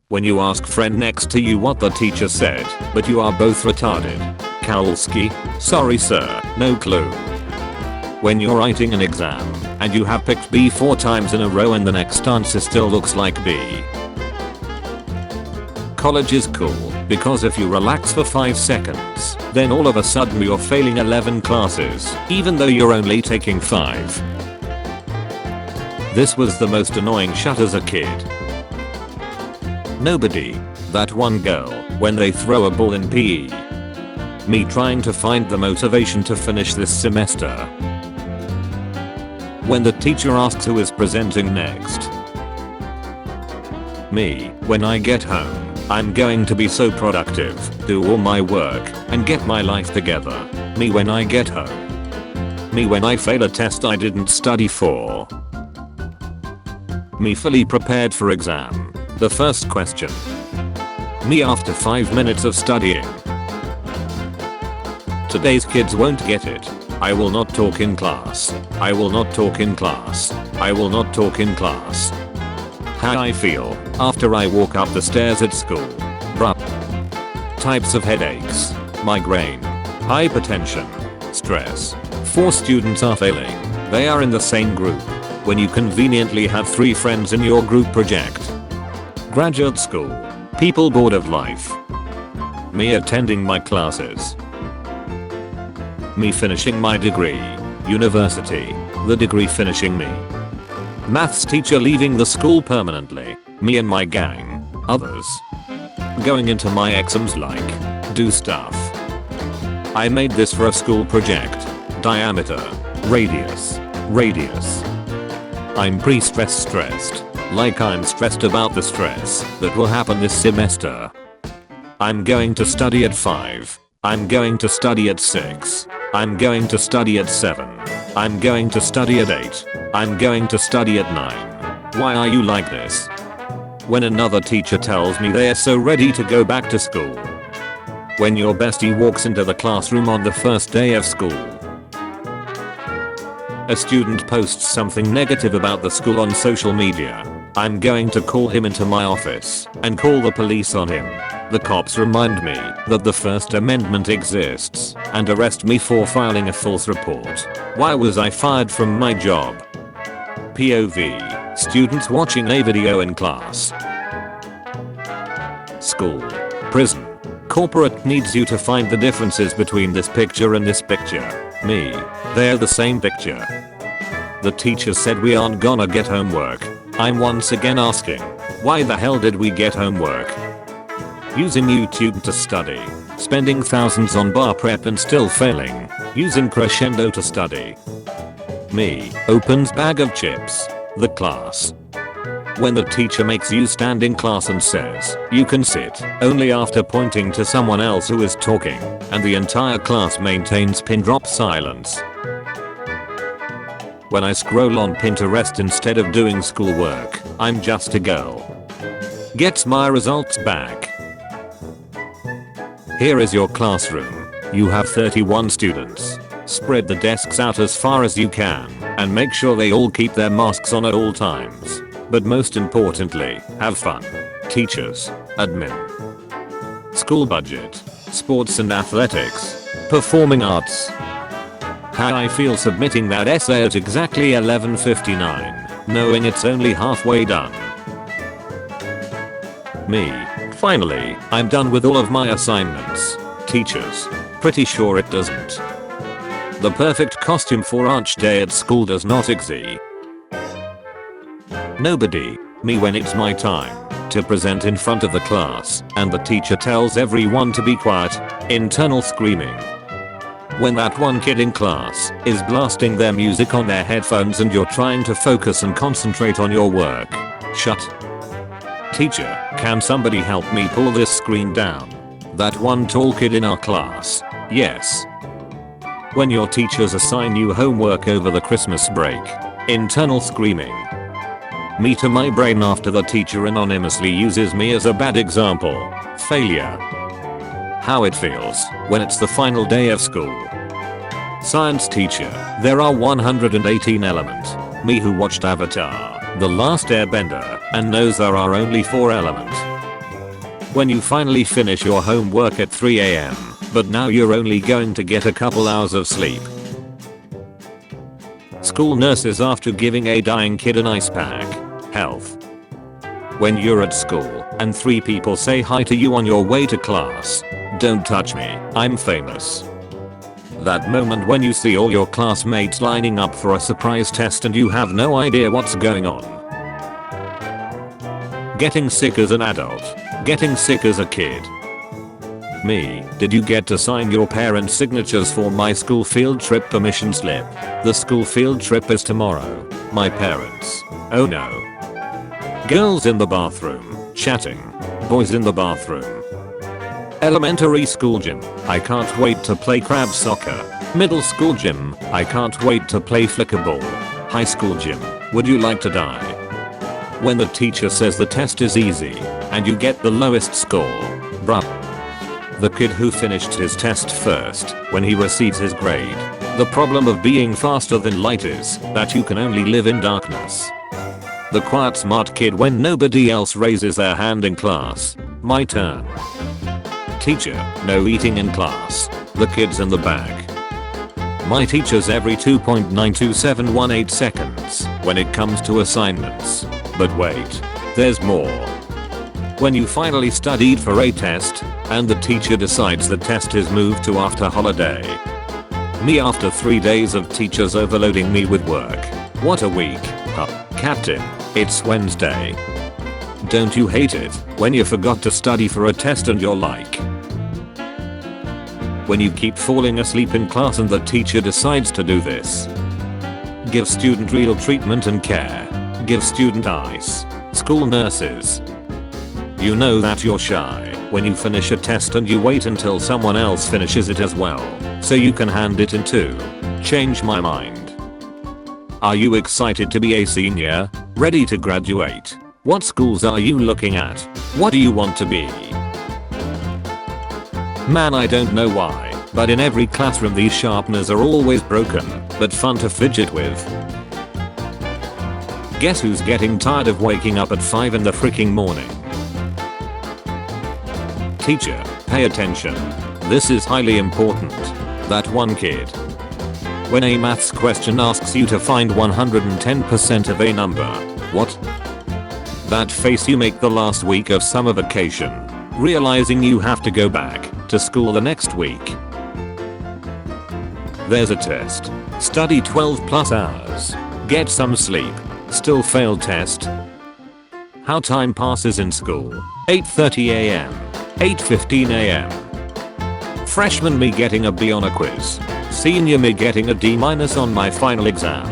When you ask friend next to you what the teacher said, but you are both retarded. Kowalski, sorry sir, no clue. When you're writing an exam, and you have picked B 4 times in a row and the next answer still looks like B. College is cool, because if you relax for 5 seconds, then all of a sudden you're failing 11 classes, even though you're only taking 5. This was the most annoying shut as a kid. Nobody. That one girl, when they throw a ball in PE. Me trying to find the motivation to finish this semester. When the teacher asks who is presenting next. Me, when I get home, I'm going to be so productive, do all my work, and get my life together. Me when I get home. Me when I fail a test I didn't study for. Me fully prepared for exam. The first question. Me after 5 minutes of studying. Today's kids won't get it. I will not talk in class. I will not talk in class. I will not talk in class. How I feel after I walk up the stairs at school. Bruh. Types of headaches. Migraine. Hypertension. Stress. 4 students are failing. They are in the same group. When you conveniently have 3 friends in your group project. Graduate school. People bored of life. Me attending my classes. Me finishing my degree. University. The degree finishing me. Maths teacher leaving the school permanently. Me and my gang. Others. Going into my exams like. Do stuff. I made this for a school project. Diameter. Radius. Radius. I'm stressed. Like I'm stressed about the stress that will happen this semester. I'm going to study at 5. I'm going to study at 6. I'm going to study at 7. I'm going to study at 8. I'm going to study at 9. Why are you like this? When another teacher tells me they are so ready to go back to school. When your bestie walks into the classroom on the first day of school. A student posts something negative about the school on social media. I'm going to call him into my office and call the police on him. The cops remind me that the First Amendment exists and arrest me for filing a false report. Why was I fired from my job? POV. Students watching a video in class. School. Prison. Corporate needs you to find the differences between this picture and this picture. Me. They're the same picture. The teacher said we aren't gonna get homework. I'm once again asking, why the hell did we get homework? Using YouTube to study. Spending thousands on bar prep and still failing. Using Crescendo to study. Me. Opens bag of chips. The class. When the teacher makes you stand in class and says, you can sit, only after pointing to someone else who is talking, and the entire class maintains pin drop silence. When I scroll on Pinterest instead of doing schoolwork, I'm just a girl. Gets my results back. Here is your classroom. You have 31 students. Spread the desks out as far as you can, and make sure they all keep their masks on at all times. But most importantly, have fun. Teachers. Admin. School budget. Sports and athletics. Performing arts. How I feel submitting that essay at exactly 11:59, knowing it's only halfway done. Me. Finally, I'm done with all of my assignments. Teachers. Pretty sure it doesn't. The perfect costume for Arch Day at school does not exist. Nobody. Me when it's my time to present in front of the class and the teacher tells everyone to be quiet. Internal screaming. When that one kid in class is blasting their music on their headphones and you're trying to focus and concentrate on your work. Shut. Teacher, can somebody help me pull this screen down? That one tall kid in our class. Yes. When your teachers assign you homework over the Christmas break. Internal screaming. Me to my brain after the teacher anonymously uses me as a bad example. Failure. How it feels when it's the final day of school. Science teacher, there are 118 elements. Me who watched Avatar, The Last Airbender, and knows there are only 4 elements. When you finally finish your homework at 3 AM, but now you're only going to get a couple hours of sleep. School nurses after giving a dying kid an ice pack. Health. When you're at school and 3 people say hi to you on your way to class. Don't touch me, I'm famous. That moment when you see all your classmates lining up for a surprise test and you have no idea what's going on. Getting sick as an adult. Getting sick as a kid. Me, did you get to sign your parents' signatures for my school field trip permission slip? The school field trip is tomorrow. My parents. Oh no. Girls in the bathroom, chatting. Boys in the bathroom. Elementary school gym, I can't wait to play crab soccer. Middle school gym, I can't wait to play flickerball. High school gym, would you like to die? When the teacher says the test is easy, and you get the lowest score. Bruh. The kid who finished his test first, when he receives his grade. The problem of being faster than light is that you can only live in darkness. The quiet smart kid when nobody else raises their hand in class. My turn. Teacher, no eating in class. The kid's in the bag. My teachers every 2.92718 seconds when it comes to assignments. But wait, there's more. When you finally studied for a test, and the teacher decides the test is moved to after holiday. Me after 3 days of teachers overloading me with work. What a week. Captain, it's Wednesday. Don't you hate it when you forgot to study for a test and you're like. When you keep falling asleep in class and the teacher decides to do this. Give student real treatment and care. Give student ice. School nurses. You know that you're shy when you finish a test and you wait until someone else finishes it as well, so you can hand it in too. Change my mind. Are you excited to be a senior? Ready to graduate? What schools are you looking at? What do you want to be? Man, I don't know why, but in every classroom these sharpeners are always broken, but fun to fidget with. Guess who's getting tired of waking up at 5 in the freaking morning? Teacher, pay attention. This is highly important. That one kid. When a maths question asks you to find 110% of a number. What? That face you make the last week of summer vacation, realizing you have to go back to school the next week. There's a test. Study 12+ hours. Get some sleep. Still failed test. How time passes in school. 8:30 AM. 8:15 AM. Freshman me getting a B on a quiz. Senior me getting a D- on my final exam.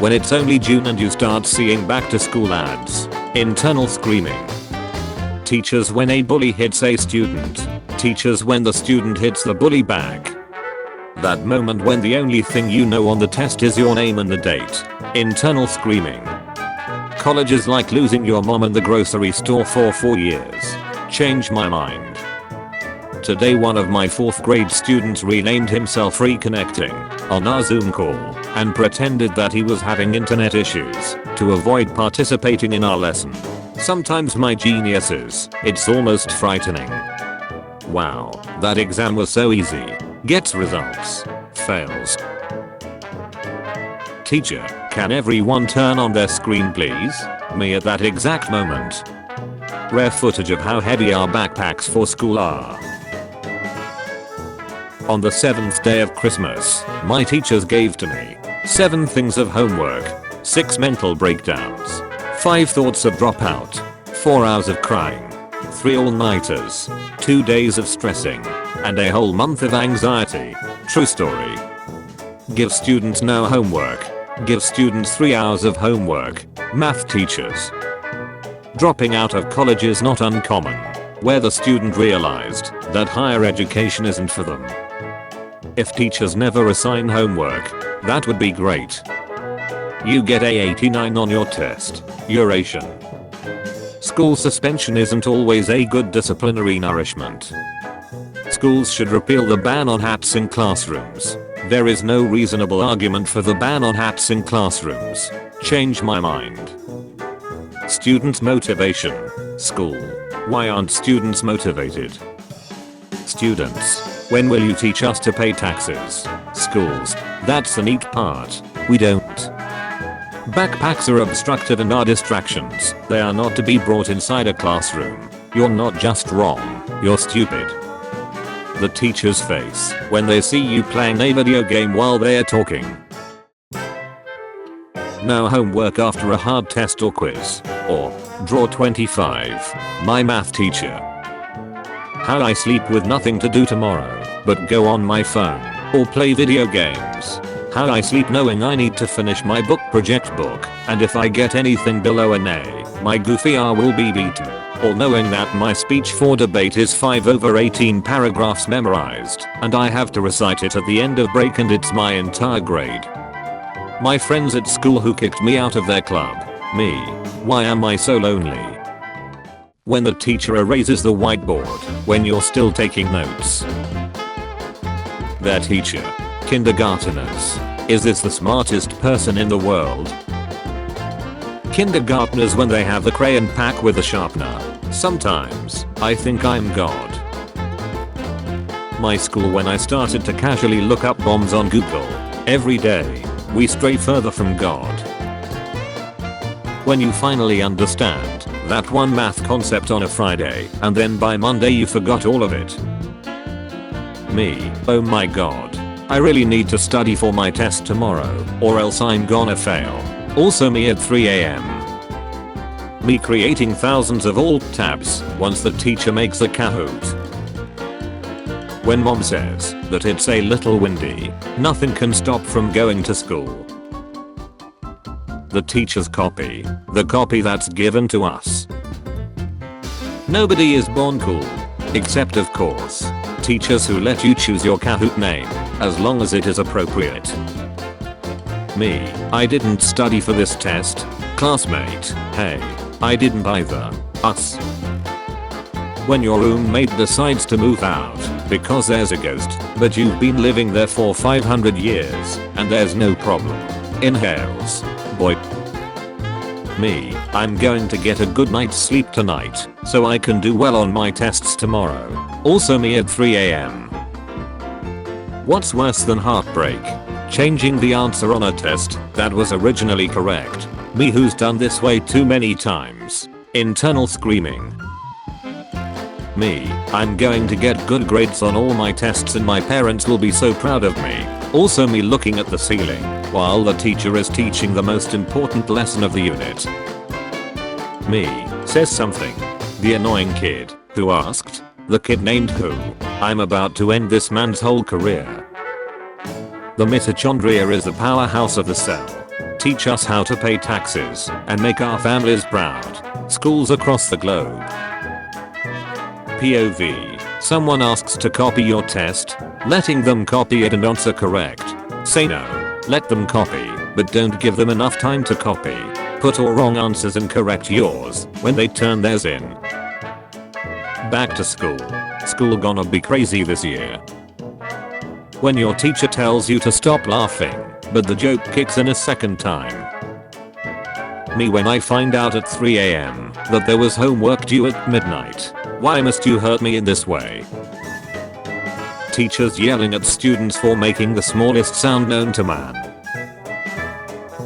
When it's only June and you start seeing back to school ads. Internal screaming. Teachers when a bully hits a student. Teachers when the student hits the bully back. That moment when the only thing you know on the test is your name and the date. Internal screaming. College is like losing your mom in the grocery store for 4 years. Change my mind. Today one of my 4th grade students renamed himself Reconnecting on our Zoom call and pretended that he was having internet issues to avoid participating in our lesson. Sometimes my geniuses, it's almost frightening. Wow, that exam was so easy. Gets results. Fails. Teacher, can everyone turn on their screen please? Me at that exact moment. Rare footage of how heavy our backpacks for school are. On the 7th day of Christmas, my teachers gave to me 7 things of homework, 6 mental breakdowns, 5 thoughts of dropout, 4 hours of crying, 3 all-nighters, 2 days of stressing, and a whole month of anxiety. True story. Give students no homework. Give students 3 hours of homework. Math teachers. Dropping out of college is not uncommon, where the student realized that higher education isn't for them. If teachers never assign homework, that would be great. You get a 89 on your test. You're Asian. School suspension isn't always a good disciplinary nourishment. Schools should repeal the ban on hats in classrooms. There is no reasonable argument for the ban on hats in classrooms. Change my mind. Student motivation. School. Why aren't students motivated? Students, when will you teach us to pay taxes? Schools, that's the neat part. We don't. Backpacks are obstructed and are distractions. They are not to be brought inside a classroom. You're not just wrong, you're stupid. The teacher's face when they see you playing a video game while they're talking. No homework after a hard test or quiz. Or, draw 25. My math teacher. How I sleep with nothing to do tomorrow, but go on my phone, or play video games. How I sleep knowing I need to finish my book project book, and if I get anything below an A, my goofy R will be beaten. Or knowing that my speech for debate is 5/18 paragraphs memorized, and I have to recite it at the end of break and it's my entire grade. My friends at school who kicked me out of their club. Me. Why am I so lonely? When the teacher erases the whiteboard, when you're still taking notes. Their teacher. Kindergarteners. Is this the smartest person in the world? Kindergartners when they have the crayon pack with the sharpener. Sometimes, I think I'm God. My school when I started to casually look up bombs on Google. Every day, we stray further from God. When you finally understand that one math concept on a Friday and then by Monday you forgot all of it. Me, oh my god. I really need to study for my test tomorrow or else I'm gonna fail. Also me at 3 AM. Me creating thousands of alt tabs once the teacher makes a Kahoot. When mom says that it's a little windy, nothing can stop from going to school. The teacher's copy, the copy that's given to us. Nobody is born cool. Except of course, teachers who let you choose your Kahoot name, as long as it is appropriate. Me, I didn't study for this test. Classmate, hey, I didn't either. Us. When your roommate decides to move out because there's a ghost, but you've been living there for 500 years and there's no problem. Inhales. Boy. Me, I'm going to get a good night's sleep tonight so I can do well on my tests tomorrow. Also me at 3 AM. What's worse than heartbreak? Changing the answer on a test that was originally correct. Me who's done this way too many times. Internal screaming. Me, I'm going to get good grades on all my tests and my parents will be so proud of me. Also me looking at the ceiling while the teacher is teaching the most important lesson of the unit. Me, says something. The annoying kid, who asked, the kid named who. I'm about to end this man's whole career. The mitochondria is the powerhouse of the cell. Teach us how to pay taxes and make our families proud. Schools across the globe. POV. Someone asks to copy your test, letting them copy it and answer correct. Say no. Let them copy, but don't give them enough time to copy. Put all wrong answers and correct yours when they turn theirs in. Back to school. School gonna be crazy this year. When your teacher tells you to stop laughing, but the joke kicks in a second time. Me when I find out at 3 AM that there was homework due at midnight. Why must you hurt me in this way? Teachers yelling at students for making the smallest sound known to man.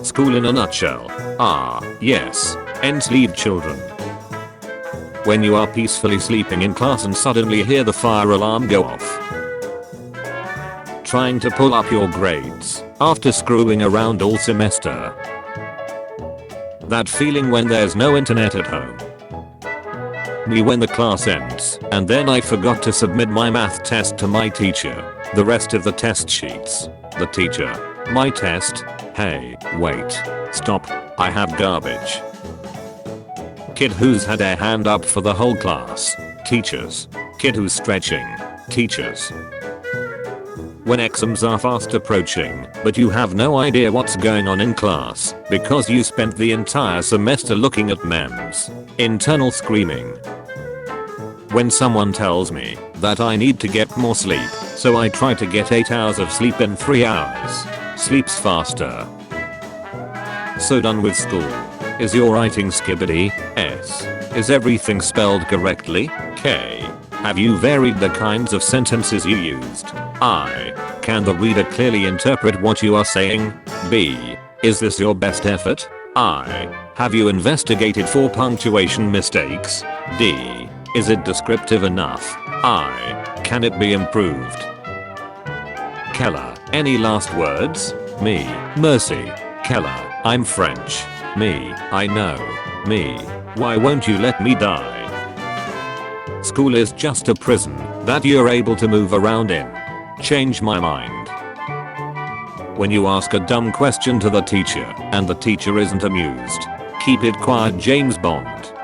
School in a nutshell. Ah, yes. Enslaved children. When you are peacefully sleeping in class and suddenly hear the fire alarm go off. Trying to pull up your grades after screwing around all semester. That feeling when there's no internet at home. Me when the class ends and then I forgot to submit my math test to my teacher. The rest of the test sheets. The teacher. My test. Hey, wait. Stop. I have garbage. Kid who's had their hand up for the whole class. Teachers. Kid who's stretching. Teachers. When exams are fast approaching, but you have no idea what's going on in class because you spent the entire semester looking at memes. Internal screaming. When someone tells me that I need to get more sleep, so I try to get 8 hours of sleep in 3 hours. Sleeps faster. So done with school. Is your writing skibbity? S. Is everything spelled correctly? K. Have you varied the kinds of sentences you used? I. Can the reader clearly interpret what you are saying? B. Is this your best effort? I. Have you investigated for punctuation mistakes? D. Is it descriptive enough? I. Can it be improved? Keller. Any last words? Me. Mercy. Keller. I'm French. Me. I know. Me. Why won't you let me die? School is just a prison that you're able to move around in. Change my mind. When you ask a dumb question to the teacher and the teacher isn't amused, keep it quiet. James Bond.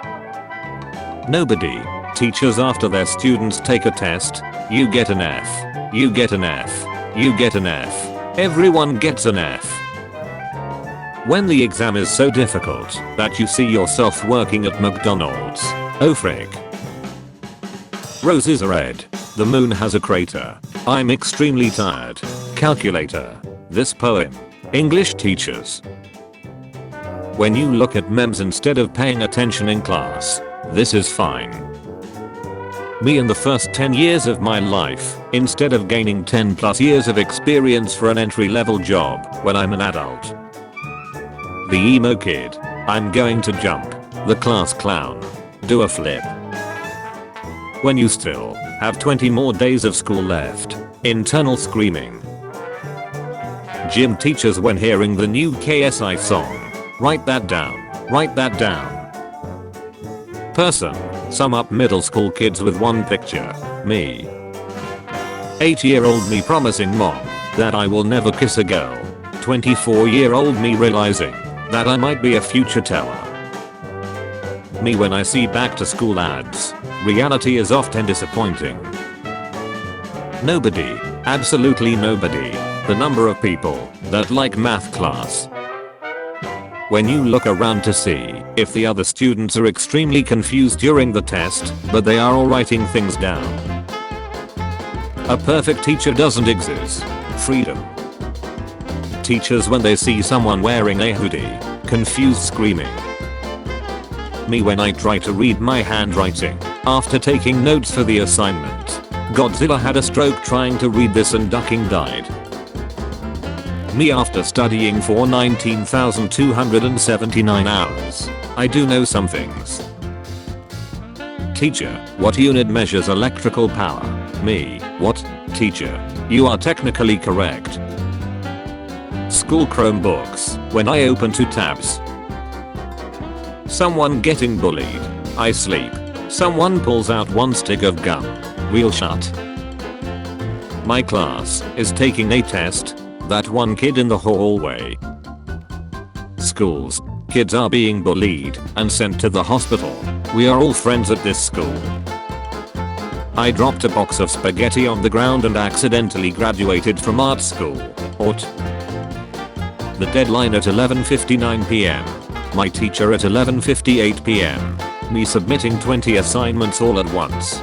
Nobody teaches after their students take a test. You get an F. You get an F. You get an F. Everyone gets an F. When the exam is so difficult that you see yourself working at McDonald's. Oh frick. Roses are red. The moon has a crater. I'm extremely tired. Calculator. This poem. English teachers. When you look at memes instead of paying attention in class, this is fine. Me in the first 10 years of my life, instead of gaining 10 plus years of experience for an entry-level job when I'm an adult. The emo kid. I'm going to jump. The class clown. Do a flip. When you still have 20 more days of school left. Internal screaming. Gym teachers when hearing the new KSI song. Write that down. Write that down. Person. Sum up middle school kids with one picture. Me. 8-year-old me promising mom that I will never kiss a girl. 24-year-old me realizing that I might be a future teller. Me when I see back to school ads. Reality is often disappointing. Nobody, absolutely nobody, the number of people that like math class. When you look around to see if the other students are extremely confused during the test, but they are all writing things down. A perfect teacher doesn't exist. Freedom. Teachers when they see someone wearing a hoodie, confused screaming. Me when I try to read my handwriting after taking notes for the assignment. Godzilla had a stroke trying to read this and ducking died. Me after studying for 19,279 hours. I do know some things. Teacher, what unit measures electrical power? Me, what? Teacher, you are technically correct. School Chromebooks, when I open 2 tabs. Someone getting bullied. I sleep. Someone pulls out 1 stick of gum. Wheel shut. My class is taking a test. That one kid in the hallway. Schools. Kids are being bullied and sent to the hospital. We are all friends at this school. I dropped a box of spaghetti on the ground and accidentally graduated from art school. Ought. The deadline at 11:59 p.m. My teacher at 11:58 p.m. Me submitting 20 assignments all at once.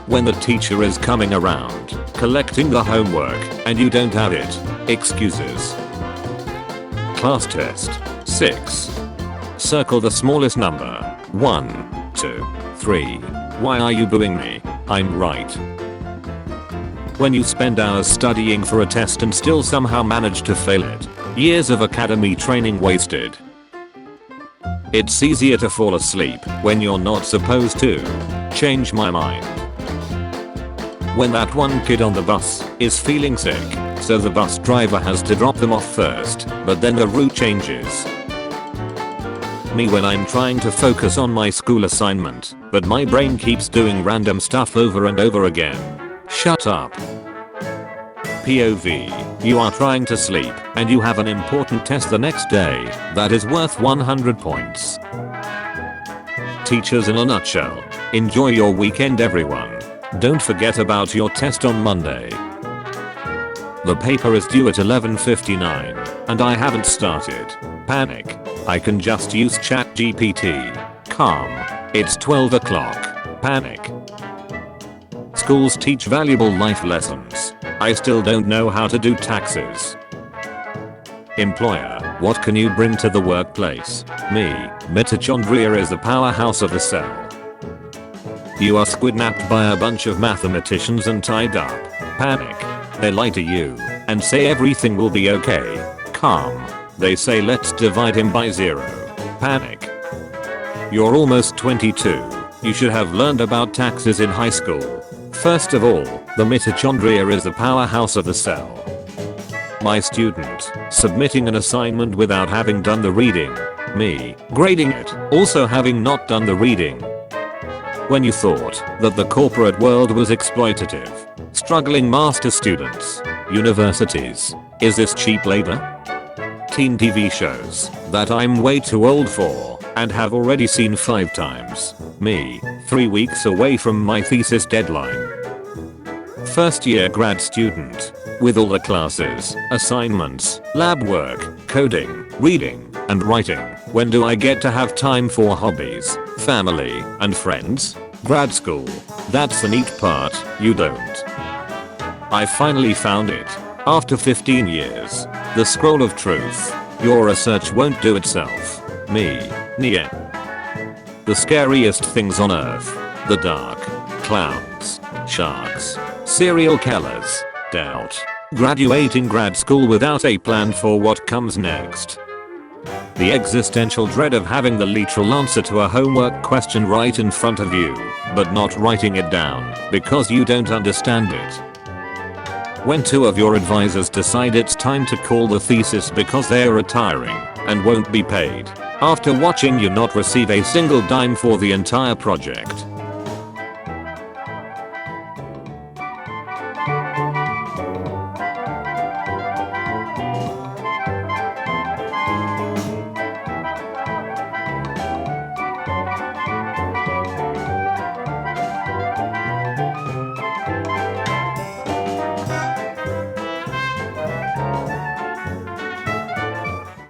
When the teacher is coming around, collecting the homework, and you don't have it. Excuses. Class test. 6. Circle the smallest number. 1, 2, 3. Why are you booing me? I'm right. When you spend hours studying for a test and still somehow manage to fail it. Years of academy training wasted. It's easier to fall asleep when you're not supposed to. Change my mind. When that one kid on the bus is feeling sick, so the bus driver has to drop them off first, but then the route changes. Me when I'm trying to focus on my school assignment, but my brain keeps doing random stuff over and over again. Shut up. POV. You are trying to sleep, and you have an important test the next day that is worth 100 points. Teachers in a nutshell. Enjoy your weekend everyone. Don't forget about your test on Monday. The paper is due at 11:59, and I haven't started. Panic. I can just use ChatGPT. Calm. It's 12 o'clock. Panic. Schools teach valuable life lessons. I still don't know how to do taxes. Employer. What can you bring to the workplace? Me. Mitochondria is the powerhouse of the cell. You are squidnapped by a bunch of mathematicians and tied up. Panic. They lie to you and say everything will be okay. Calm. They say let's divide him by 0. Panic. You're almost 22. You should have learned about taxes in high school. First of all, the mitochondria is the powerhouse of the cell. My student, submitting an assignment without having done the reading. Me, grading it, also having not done the reading. When you thought that the corporate world was exploitative, struggling master students, universities, is this cheap labor? Teen TV shows that I'm way too old for and have already seen 5 times. Me, 3 weeks away from my thesis deadline. First year grad student, with all the classes, assignments, lab work, coding, reading, and writing. When do I get to have time for hobbies, family, and friends? Grad school. That's the neat part, you don't. I finally found it. After 15 years. The scroll of truth. Your research won't do itself. Me. Nia. The scariest things on earth. The dark. Clowns. Sharks. Serial killers. Doubt. Graduating grad school without a plan for what comes next. The existential dread of having the literal answer to a homework question right in front of you, but not writing it down because you don't understand it. When 2 of your advisors decide it's time to call the thesis because they're retiring and won't be paid, after watching you not receive a single dime for the entire project.